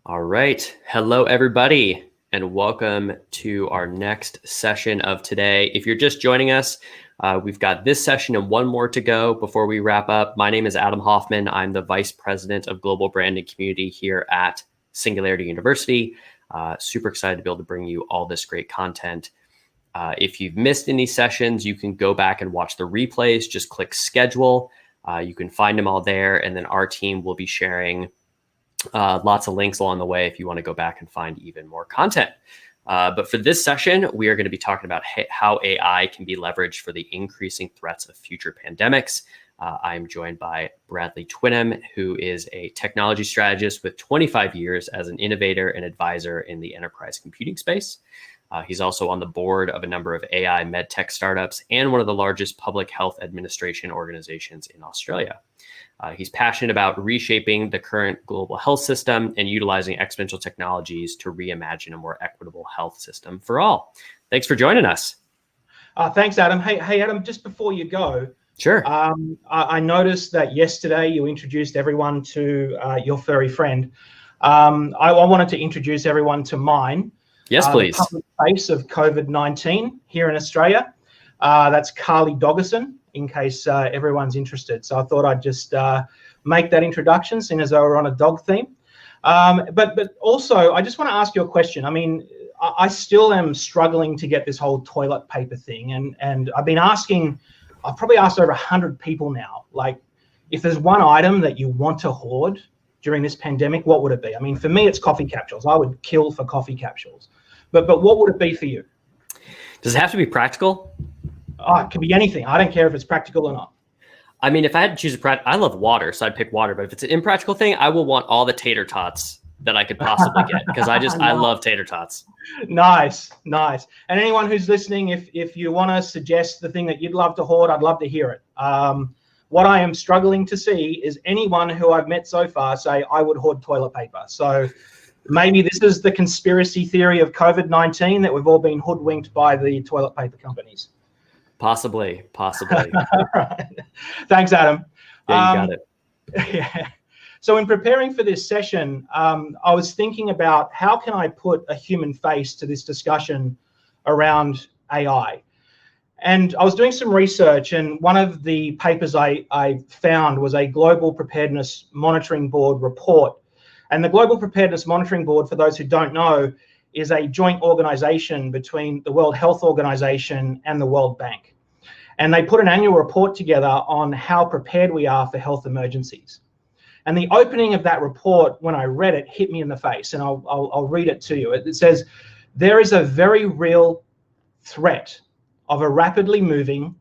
All right. Hello, everybody, and welcome to our next session of today. If you're just joining us, we've got this session and one more to go before we wrap up. My name is Adam Hoffman. I'm the Vice President of Global Brand and Community here at Singularity University. Super excited to be able to bring you all this great content. If you've missed any sessions, you can go back and watch the replays. Just click schedule. You can find them all there, and then our team will be sharing lots of links along the way if you want to go back and find even more content. But for this session, we are going to be talking about how AI can be leveraged for the increasing threats of future pandemics. I'm joined by Bradley Twynham, who is a technology strategist with 25 years as an innovator and advisor in the enterprise computing space. He's also on the board of a number of AI medtech startups and one of the largest public health administration organizations in Australia. He's passionate about reshaping the current global health system and utilizing exponential technologies to reimagine a more equitable health system for all. Thanks for joining us. Thanks, Adam. Hey, Adam, just before you go, sure. I noticed that yesterday you introduced everyone to your furry friend. I wanted to introduce everyone to mine. Yes, please. The public face of COVID-19 here in Australia. That's Carly Doggerson, in case everyone's interested. So I thought I'd just make that introduction, seeing as though we're on a dog theme. But also, I just want to ask you a question. I mean, I still am struggling to get this whole toilet paper thing. And I've probably asked over 100 people now, like, if there's one item that you want to hoard during this pandemic, what would it be? I mean, for me, it's coffee capsules. I would kill for coffee capsules. But what would it be for you? Does it have to be practical? Oh, it could be anything. I don't care if it's practical or not. I mean, if I had to choose a practical, I love water, so I'd pick water. But if it's an impractical thing, I will want all the tater tots that I could possibly get because I love tater tots. Nice. And anyone who's listening, if you want to suggest the thing that you'd love to hoard, I'd love to hear it. What I am struggling to see is anyone who I've met so far say I would hoard toilet paper. So maybe this is the conspiracy theory of COVID-19 that we've all been hoodwinked by the toilet paper companies. Possibly. All right. Thanks, Adam. Yeah, you got it. Yeah. So in preparing for this session, I was thinking about how can I put a human face to this discussion around AI. And I was doing some research, and one of the papers I found was a Global Preparedness Monitoring Board report. And the Global Preparedness Monitoring Board, for those who don't know, is a joint organization between the World Health Organization and the World Bank. And they put an annual report together on how prepared we are for health emergencies. And the opening of that report, when I read it, hit me in the face. And I'll read it to you. It says, there is a very real threat of a rapidly moving,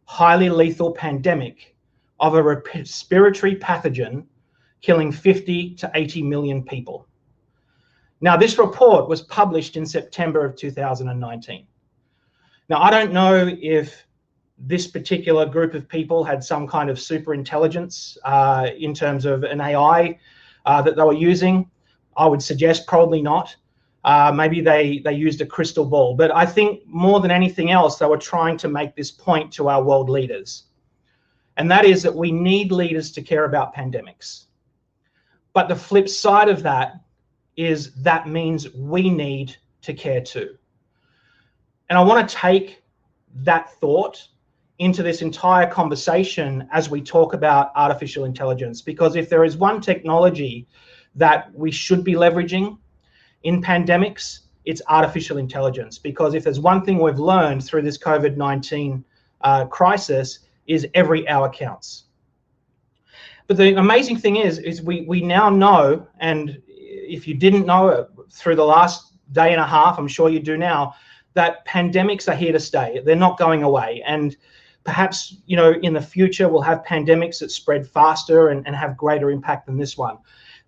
highly lethal pandemic of a respiratory pathogen killing 50 to 80 million people. Now, this report was published in September of 2019. Now, I don't know if this particular group of people had some kind of super intelligence in terms of an AI that they were using. I would suggest probably not. Maybe they used a crystal ball. But I think more than anything else, they were trying to make this point to our world leaders. And that is that we need leaders to care about pandemics. But the flip side of that is that means we need to care too. And I want to take that thought into this entire conversation as we talk about artificial intelligence, because if there is one technology that we should be leveraging in pandemics, it's artificial intelligence. Because if there's one thing we've learned through this COVID-19 crisis is every hour counts. But the amazing thing is we now know, and if you didn't know it through the last day and a half, I'm sure you do now, that pandemics are here to stay. They're not going away. And perhaps, you know, in the future, we'll have pandemics that spread faster and have greater impact than this one.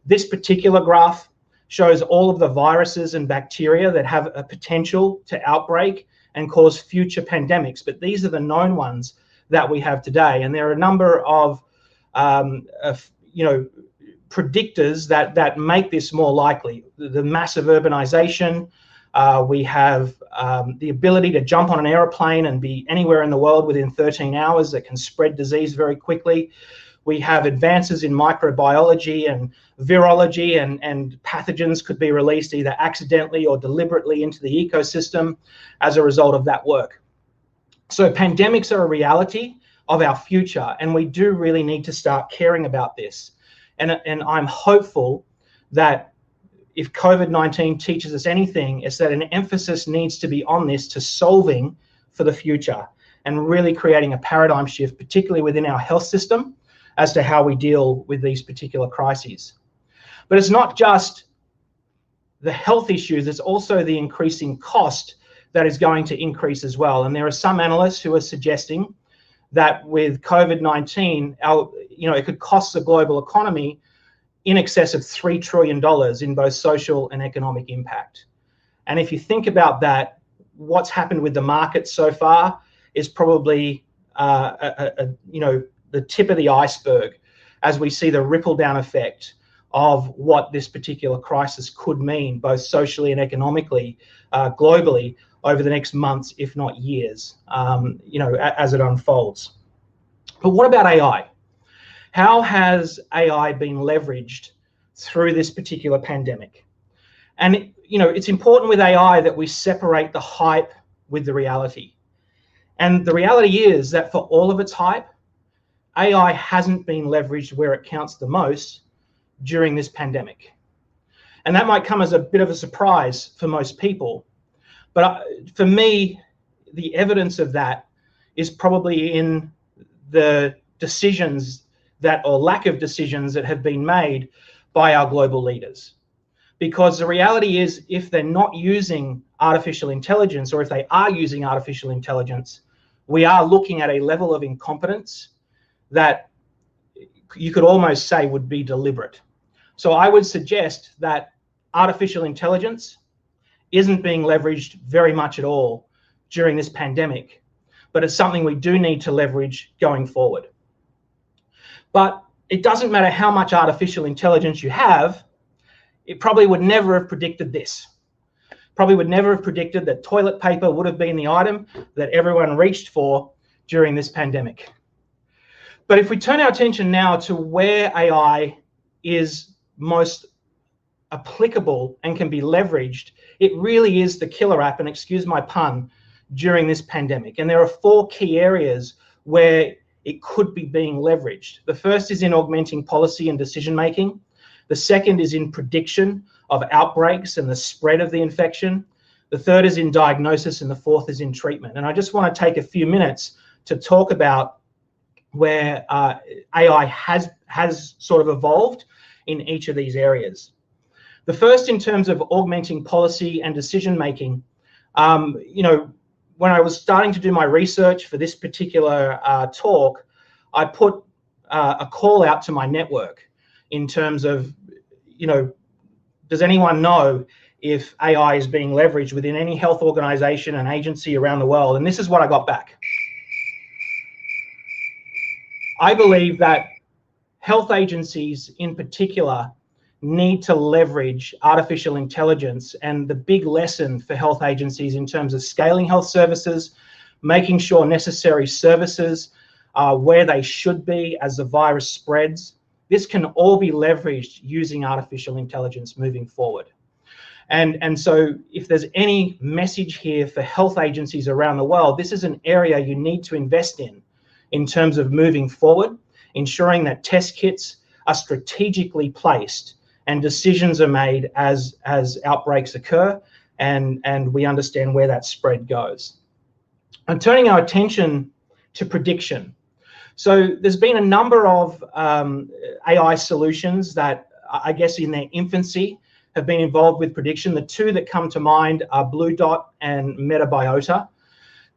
This particular graph shows all of the viruses and bacteria that have a potential to outbreak and cause future pandemics. But these are the known ones that we have today. And there are a number of predictors that make this more likely. The massive urbanization, we have the ability to jump on an aeroplane and be anywhere in the world within 13 hours that can spread disease very quickly. We have advances in microbiology and virology, and pathogens could be released either accidentally or deliberately into the ecosystem as a result of that work. So pandemics are a reality of our future, and we do really need to start caring about this. And I'm hopeful that if COVID-19 teaches us anything, it's that an emphasis needs to be on this, to solving for the future and really creating a paradigm shift, particularly within our health system, as to how we deal with these particular crises. But it's not just the health issues, it's also the increasing cost that is going to increase as well. And there are some analysts who are suggesting that with COVID-19, it could cost the global economy in excess of $3 trillion in both social and economic impact. And if you think about that, what's happened with the market so far is probably the tip of the iceberg as we see the ripple down effect of what this particular crisis could mean, both socially and economically, globally, over the next months, if not years, as it unfolds. But what about AI? How has AI been leveraged through this particular pandemic? And it's important with AI that we separate the hype with the reality. And the reality is that for all of its hype, AI hasn't been leveraged where it counts the most during this pandemic. And that might come as a bit of a surprise for most people. But for me, the evidence of that is probably in the decisions or lack of decisions that have been made by our global leaders. Because the reality is, if they're not using artificial intelligence, or if they are using artificial intelligence, we are looking at a level of incompetence that you could almost say would be deliberate. So I would suggest that artificial intelligence isn't being leveraged very much at all during this pandemic, but it's something we do need to leverage going forward. But it doesn't matter how much artificial intelligence you have, it probably would never have predicted this. Probably would never have predicted that toilet paper would have been the item that everyone reached for during this pandemic. But if we turn our attention now to where AI is most applicable and can be leveraged, it really is the killer app, and excuse my pun, during this pandemic. And there are 4 key areas where it could be being leveraged. The first is in augmenting policy and decision making. The second is in prediction of outbreaks and the spread of the infection. The third is in diagnosis, and the fourth is in treatment. And I just want to take a few minutes to talk about where AI has sort of evolved in each of these areas. The first, in terms of augmenting policy and decision making, when I was starting to do my research for this particular talk, I put a call out to my network in terms of, does anyone know if AI is being leveraged within any health organization and agency around the world? And this is what I got back. I believe that health agencies in particular need to leverage artificial intelligence, and the big lesson for health agencies in terms of scaling health services, making sure necessary services are where they should be as the virus spreads. This can all be leveraged using artificial intelligence moving forward. And so if there's any message here for health agencies around the world, this is an area you need to invest in terms of moving forward, ensuring that test kits are strategically placed and decisions are made as outbreaks occur, and we understand where that spread goes. And turning our attention to prediction. So there's been a number of AI solutions that, I guess in their infancy, have been involved with prediction. The 2 that come to mind are Blue Dot and Metabiota.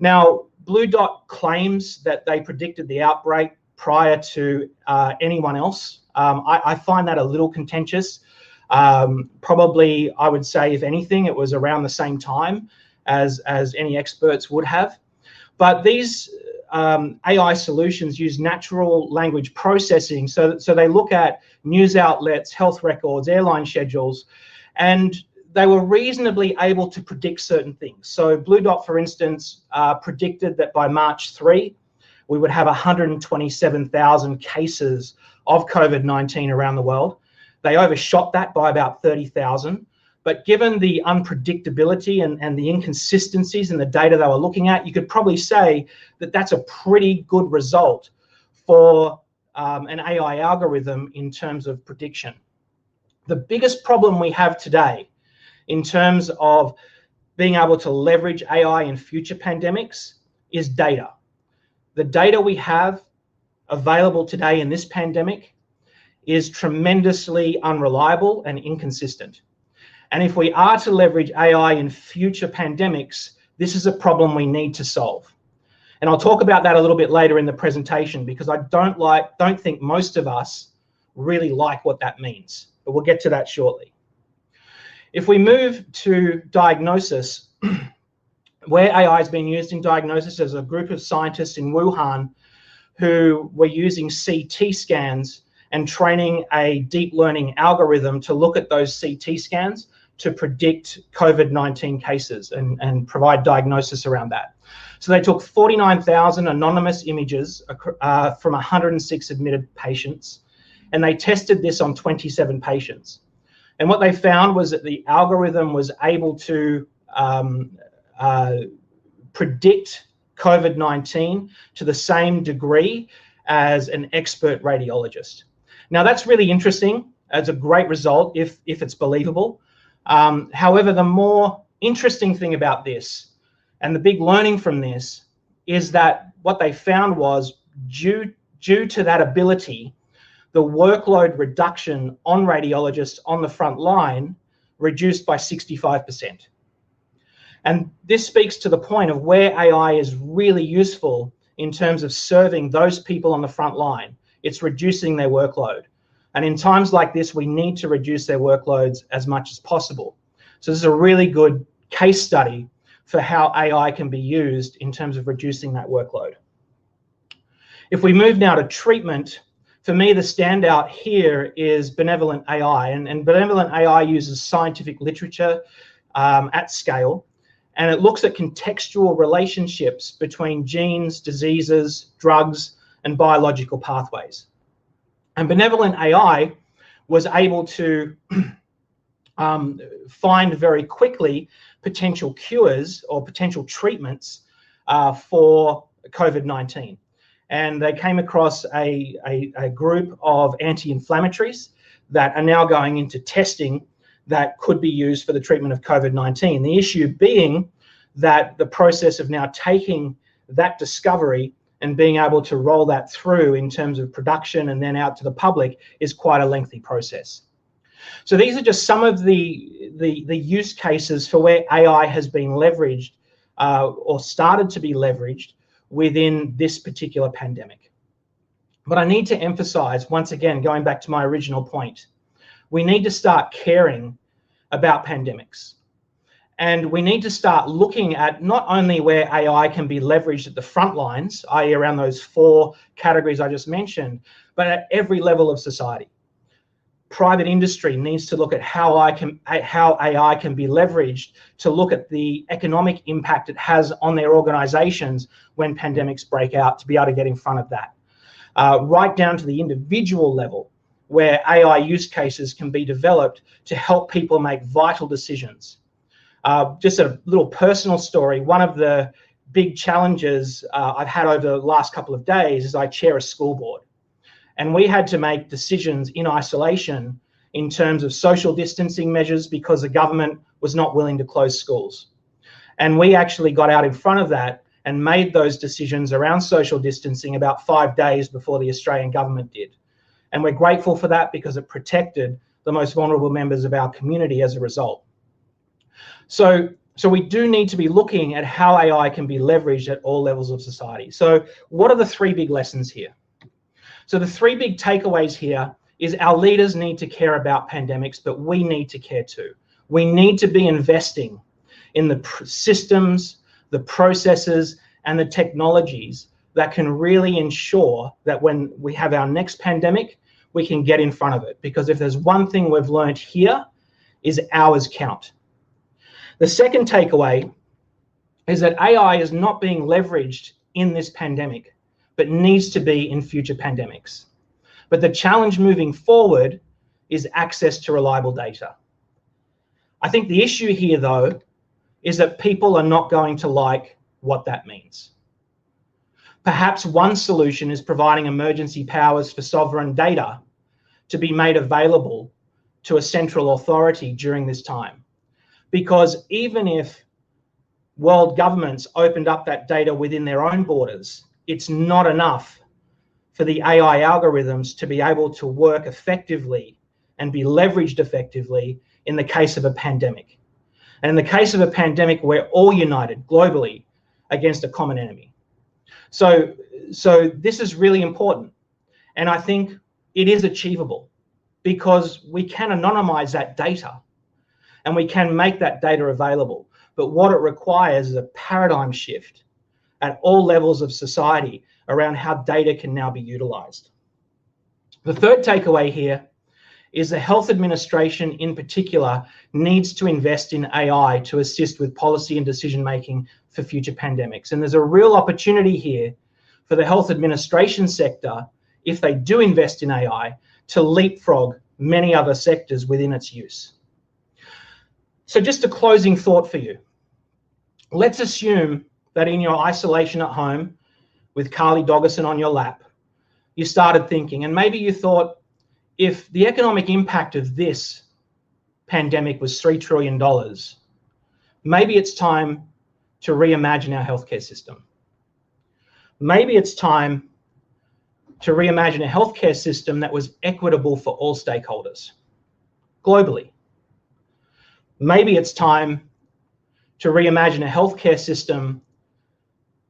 Now, Blue Dot claims that they predicted the outbreak prior to anyone else. I find that a little contentious. Probably, I would say, if anything, it was around the same time as any experts would have. But these AI solutions use natural language processing. So they look at news outlets, health records, airline schedules, and they were reasonably able to predict certain things. So Blue Dot, for instance, predicted that by March 3, we would have 127,000 cases of COVID-19 around the world. They overshot that by about 30,000. But given the unpredictability and the inconsistencies in the data they were looking at, you could probably say that that's a pretty good result for an AI algorithm in terms of prediction. The biggest problem we have today in terms of being able to leverage AI in future pandemics is data. The data we have available today in this pandemic is tremendously unreliable and inconsistent. And if we are to leverage AI in future pandemics, this is a problem we need to solve. And I'll talk about that a little bit later in the presentation, because I don't think most of us really like what that means, but we'll get to that shortly. If we move to diagnosis, where AI has been used in diagnosis, there's a group of scientists in Wuhan who were using CT scans and training a deep learning algorithm to look at those CT scans to predict COVID-19 cases and provide diagnosis around that. So they took 49,000 anonymous images from 106 admitted patients, and they tested this on 27 patients. And what they found was that the algorithm was able to predict COVID-19 to the same degree as an expert radiologist. Now, that's really interesting. It's a great result if it's believable. However, the more interesting thing about this, and the big learning from this, is that what they found was due to that ability, the workload reduction on radiologists on the front line reduced by 65%. And this speaks to the point of where AI is really useful in terms of serving those people on the front line. It's reducing their workload. And in times like this, we need to reduce their workloads as much as possible. So this is a really good case study for how AI can be used in terms of reducing that workload. If we move now to treatment, for me, the standout here is benevolent AI. And benevolent AI uses scientific literature at scale, and it looks at contextual relationships between genes, diseases, drugs, and biological pathways. And benevolent AI was able to find very quickly potential cures or potential treatments for COVID-19. And they came across a group of anti-inflammatories that are now going into testing that could be used for the treatment of COVID-19. The issue being that the process of now taking that discovery and being able to roll that through in terms of production and then out to the public is quite a lengthy process. So these are just some of the use cases for where AI has been leveraged or started to be leveraged within this particular pandemic. But I need to emphasize, once again, going back to my original point, we need to start caring about pandemics. And we need to start looking at not only where AI can be leveraged at the front lines, i.e. around those 4 categories I just mentioned, but at every level of society. Private industry needs to look at how AI can be leveraged to look at the economic impact it has on their organizations when pandemics break out, to be able to get in front of that. Right down to the individual level, where AI use cases can be developed to help people make vital decisions. Just a little personal story. One of the big challenges I've had over the last couple of days is I chair a school board. And we had to make decisions in isolation in terms of social distancing measures because the government was not willing to close schools. And we actually got out in front of that and made those decisions around social distancing about 5 days before the Australian government did. And we're grateful for that because it protected the most vulnerable members of our community as a result. So we do need to be looking at how AI can be leveraged at all levels of society. So what are the 3 big lessons here? So the 3 big takeaways here is our leaders need to care about pandemics, but we need to care too. We need to be investing in the systems, the processes, and the technologies that can really ensure that when we have our next pandemic, we can get in front of it. Because if there's one thing we've learned here, is hours count. The second takeaway is that AI is not being leveraged in this pandemic but needs to be in future pandemics. But the challenge moving forward is access to reliable data. I think the issue here, though, is that people are not going to like what that means. Perhaps one solution is providing emergency powers for sovereign data to be made available to a central authority during this time. Because even if world governments opened up that data within their own borders, it's not enough for the AI algorithms to be able to work effectively and be leveraged effectively in the case of a pandemic. And in the case of a pandemic, we're all united globally against a common enemy. So this is really important. And I think it is achievable because we can anonymize that data and we can make that data available. But what it requires is a paradigm shift at all levels of society around how data can now be utilized. The third takeaway here is the health administration in particular needs to invest in AI to assist with policy and decision making for future pandemics. And there's a real opportunity here for the health administration sector, if they do invest in AI, to leapfrog many other sectors within its use. So just a closing thought for you. Let's assume that in your isolation at home with Carly Doggerson on your lap, you started thinking, and maybe you thought, if the economic impact of this pandemic was $3 trillion, maybe it's time to reimagine our healthcare system. Maybe it's time to reimagine a healthcare system that was equitable for all stakeholders globally. Maybe it's time to reimagine a healthcare system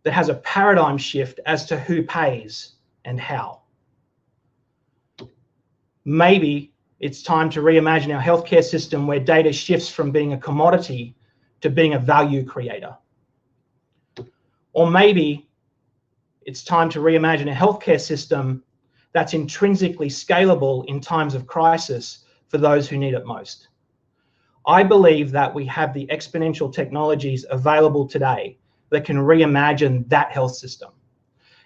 that has a paradigm shift as to who pays and how. Maybe it's time to reimagine our healthcare system where data shifts from being a commodity to being a value creator. Or maybe it's time to reimagine a healthcare system that's intrinsically scalable in times of crisis for those who need it most. I believe that we have the exponential technologies available today that can reimagine that health system.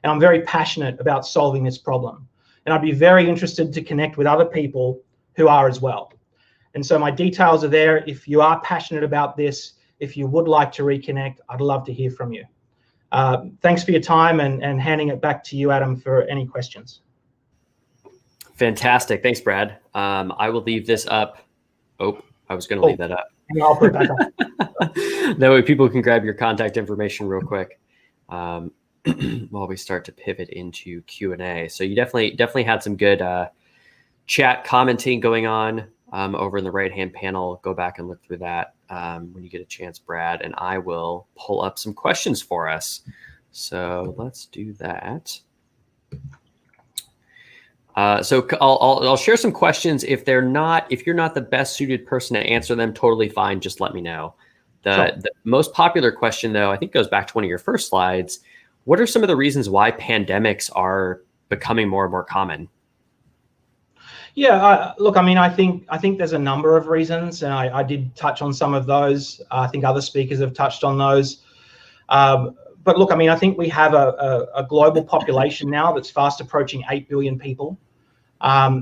And I'm very passionate about solving this problem. And I'd be very interested to connect with other people who are as well. And so my details are there. If you are passionate about this, if you would like to reconnect, I'd love to hear from you. Thanks for your time, and handing it back to you, Adam, for any questions. Fantastic. Thanks, Brad. I will leave this up. Oh, I was going to leave that up. I'll put it back up. That way people can grab your contact information real quick while we start to pivot into Q&A. So you definitely had some good chat commenting going on over in the right-hand panel. Go back and look through that when you get a chance, Brad, and I will pull up some questions for us. So let's do that. So I'll share some questions. If you're not the best suited person to answer them, totally fine. Just let me know. The most popular question, though, I think goes back to one of your first slides. What are some of the reasons why pandemics are becoming more and more common? Yeah, look, I mean, I think there's a number of reasons, and I did touch on some of those. I think other speakers have touched on those. But look, I mean, I think we have a global population now that's fast approaching 8 billion people.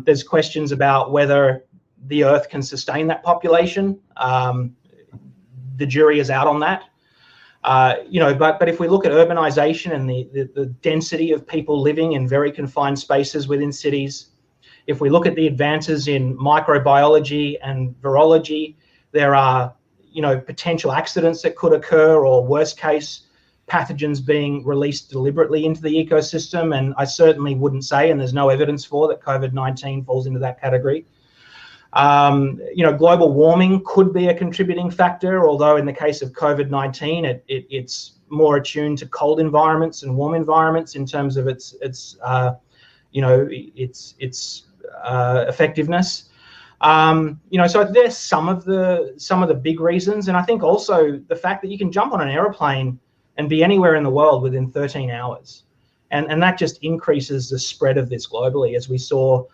There's questions about whether the Earth can sustain that population. The jury is out on that. But if we look at urbanization and the density of people living in very confined spaces within cities, if we look at the advances in microbiology and virology, there are, potential accidents that could occur, or worst case, pathogens being released deliberately into the ecosystem. And I certainly wouldn't say, and there's no evidence for, that COVID-19 falls into that category. Global warming could be a contributing factor, although in the case of COVID-19, it's more attuned to cold environments and warm environments in terms of its effectiveness. So there's some of the big reasons, and I think also the fact that you can jump on an airplane and be anywhere in the world within 13 hours, and that just increases the spread of this globally, as we saw,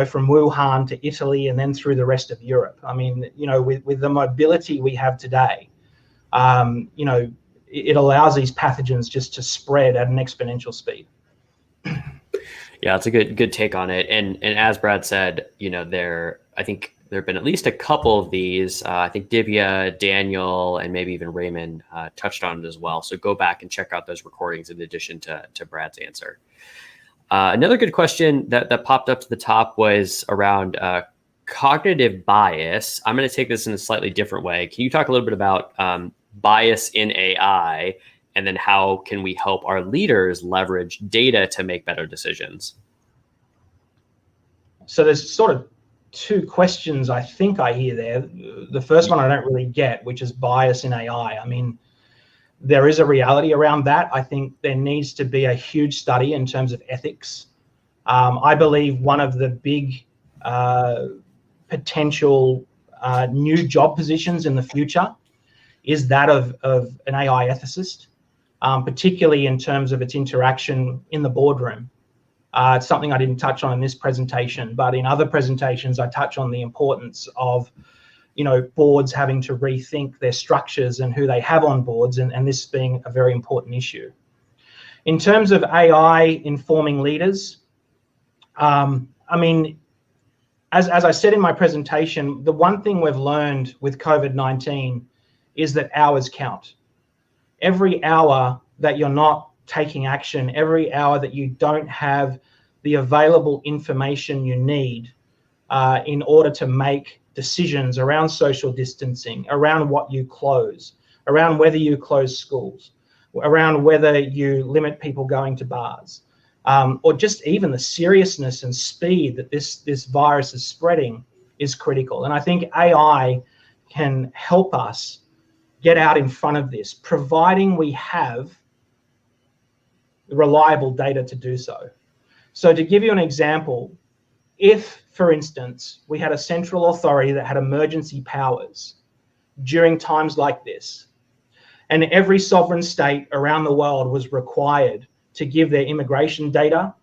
from Wuhan to Italy and then through the rest of Europe. I mean, with the mobility we have today, it allows these pathogens just to spread at an exponential speed. Yeah, it's a good take on it. And as Brad said, I think there have been at least a couple of these. I think Divya, Daniel, and maybe even Raymond touched on it as well. So go back and check out those recordings in addition to Brad's answer. Another good question that popped up to the top was around cognitive bias. I'm going to take this in a slightly different way. Can you talk a little bit about bias in AI, and then how can we help our leaders leverage data to make better decisions? So there's sort of two questions I think I hear there. The first one I don't really get, which is bias in AI. I mean, there is a reality around that. I think there needs to be a huge study in terms of ethics. I believe one of the big potential new job positions in the future is that of an AI ethicist, particularly in terms of its interaction in the boardroom. It's something I didn't touch on in this presentation, but in other presentations, I touch on the importance of, boards having to rethink their structures and who they have on boards, and this being a very important issue. In terms of AI informing leaders, I mean, as I said in my presentation, the one thing we've learned with COVID-19 is that hours count. Every hour that you're not taking action, every hour that you don't have the available information you need in order to make decisions around social distancing, around what you close, around whether you close schools, around whether you limit people going to bars, or just even the seriousness and speed that this virus is spreading is critical. And I think AI can help us get out in front of this, providing we have reliable data to do so. So to give you an example, if, for instance, we had a central authority that had emergency powers during times like this, and every sovereign state around the world was required to give their immigration data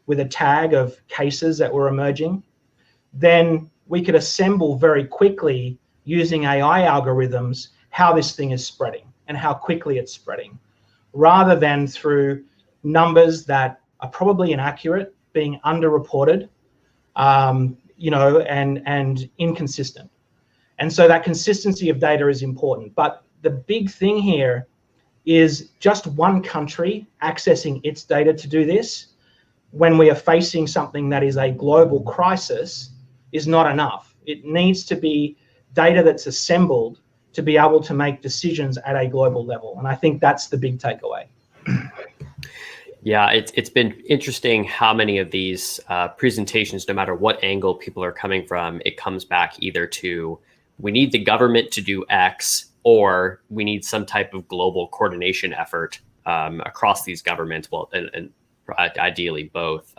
with a tag of cases that were emerging, then we could assemble very quickly using AI algorithms how this thing is spreading and how quickly it's spreading, rather than through numbers that are probably inaccurate, being underreported, and inconsistent. And so that consistency of data is important. But the big thing here is just one country accessing its data to do this, when we are facing something that is a global crisis, is not enough. It needs to be data that's assembled to be able to make decisions at a global level. And I think that's the big takeaway. Yeah, it's been interesting how many of these presentations, no matter what angle people are coming from, it comes back either to, we need the government to do X, or we need some type of global coordination effort across these governments, and ideally both,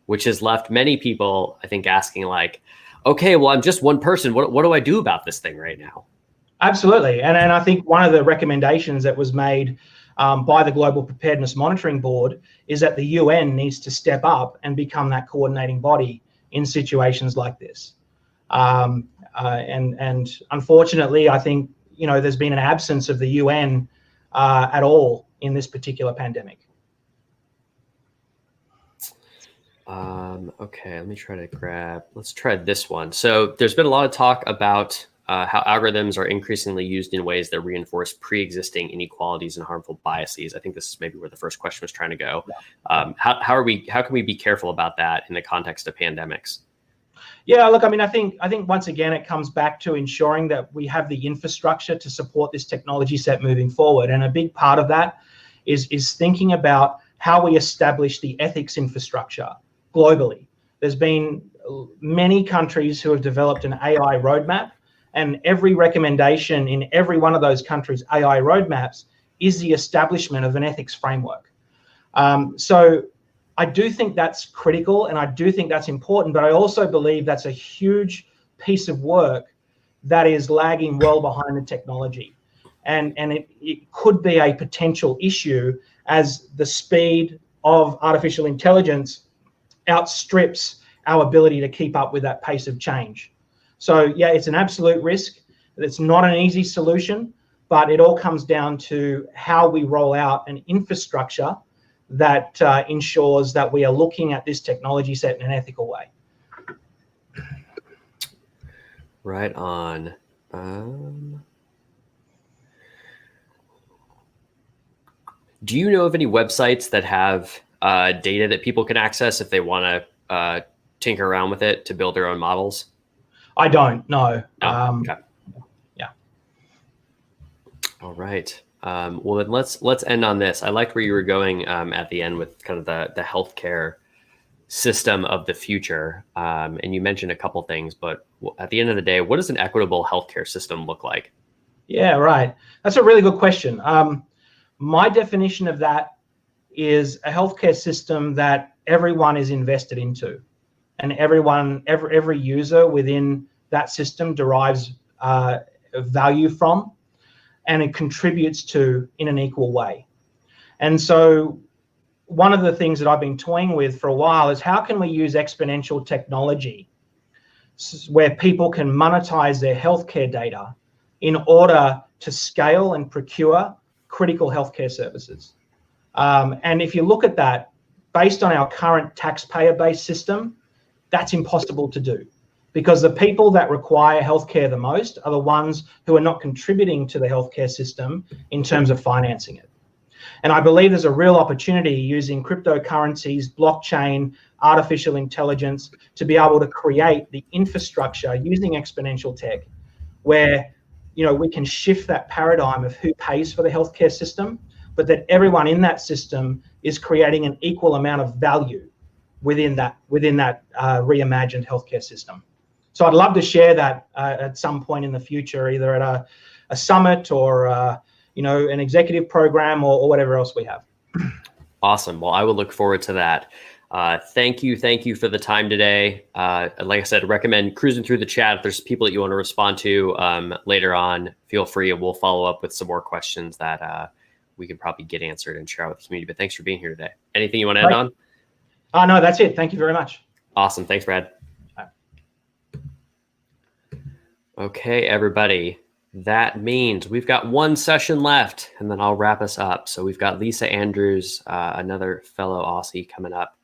which has left many people, I think, asking like, okay, well, I'm just one person. What do I do about this thing right now? Absolutely. And I think one of the recommendations that was made by the Global Preparedness Monitoring Board is that the UN needs to step up and become that coordinating body in situations like this. And unfortunately, I think, there's been an absence of the UN at all in this particular pandemic. Okay, let's try this one. So there's been a lot of talk about how algorithms are increasingly used in ways that reinforce pre-existing inequalities and harmful biases. I think this is maybe where the first question was trying to go. How can we be careful about that in the context of pandemics? Yeah, look, I mean, I think once again, it comes back to ensuring that we have the infrastructure to support this technology set moving forward. And a big part of that is thinking about how we establish the ethics infrastructure globally. There's been many countries who have developed an AI roadmap, and every recommendation in every one of those countries' AI roadmaps is the establishment of an ethics framework. So I do think that's critical, and I do think that's important, but I also believe that's a huge piece of work that is lagging well behind the technology. And it could be a potential issue as the speed of artificial intelligence outstrips our ability to keep up with that pace of change. So yeah, it's an absolute risk. It's not an easy solution, but it all comes down to how we roll out an infrastructure that ensures that we are looking at this technology set in an ethical way. Right on. Do you know of any websites that have data that people can access if they want to tinker around with it to build their own models? I don't know. No? Okay. Yeah. All right. Well, then let's end on this. I liked where you were going at the end with kind of the healthcare system of the future. And you mentioned a couple things, but at the end of the day, what does an equitable healthcare system look like? Yeah, right. That's a really good question. My definition of that is a healthcare system that everyone is invested into, and every user within that system derives value from, and it contributes to in an equal way. And so one of the things that I've been toying with for a while is how can we use exponential technology where people can monetize their healthcare data in order to scale and procure critical healthcare services. And if you look at that, based on our current taxpayer-based system, that's impossible to do, because the people that require healthcare the most are the ones who are not contributing to the healthcare system in terms of financing it. And I believe there's a real opportunity using cryptocurrencies, blockchain, artificial intelligence to be able to create the infrastructure using exponential tech where we can shift that paradigm of who pays for the healthcare system, but that everyone in that system is creating an equal amount of value within that reimagined healthcare system. So I'd love to share that at some point in the future, either at a summit or an executive program or whatever else we have. Awesome. Well, I will look forward to that. Thank you for the time today. Like I said, recommend cruising through the chat. If there's people that you want to respond to later on, feel free, and we'll follow up with some more questions that we can probably get answered and share with the community. But thanks for being here today. Anything you want to add on? No, that's it. Thank you very much. Awesome. Thanks, Brad. Okay, everybody. That means we've got one session left, and then I'll wrap us up. So we've got Lisa Andrews, another fellow Aussie, coming up.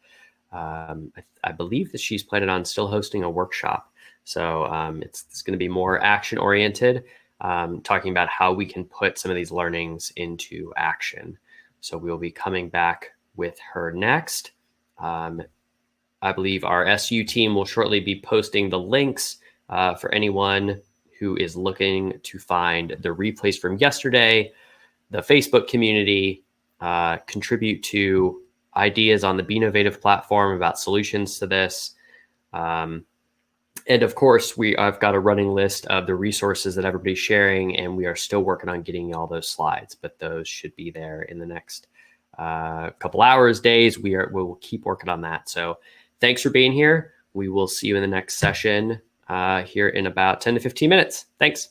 I believe that she's planning on still hosting a workshop. So it's going to be more action oriented, talking about how we can put some of these learnings into action. So we'll be coming back with her next. I believe our SU team will shortly be posting the links for anyone who is looking to find the replays from yesterday, the Facebook community, contribute to ideas on the Be Innovative platform about solutions to this. And of course, I've got a running list of the resources that everybody's sharing, and we are still working on getting all those slides, but those should be there in the next couple hours, days. We will keep working on that. So thanks for being here. We will see you in the next session here in about 10 to 15 minutes. Thanks.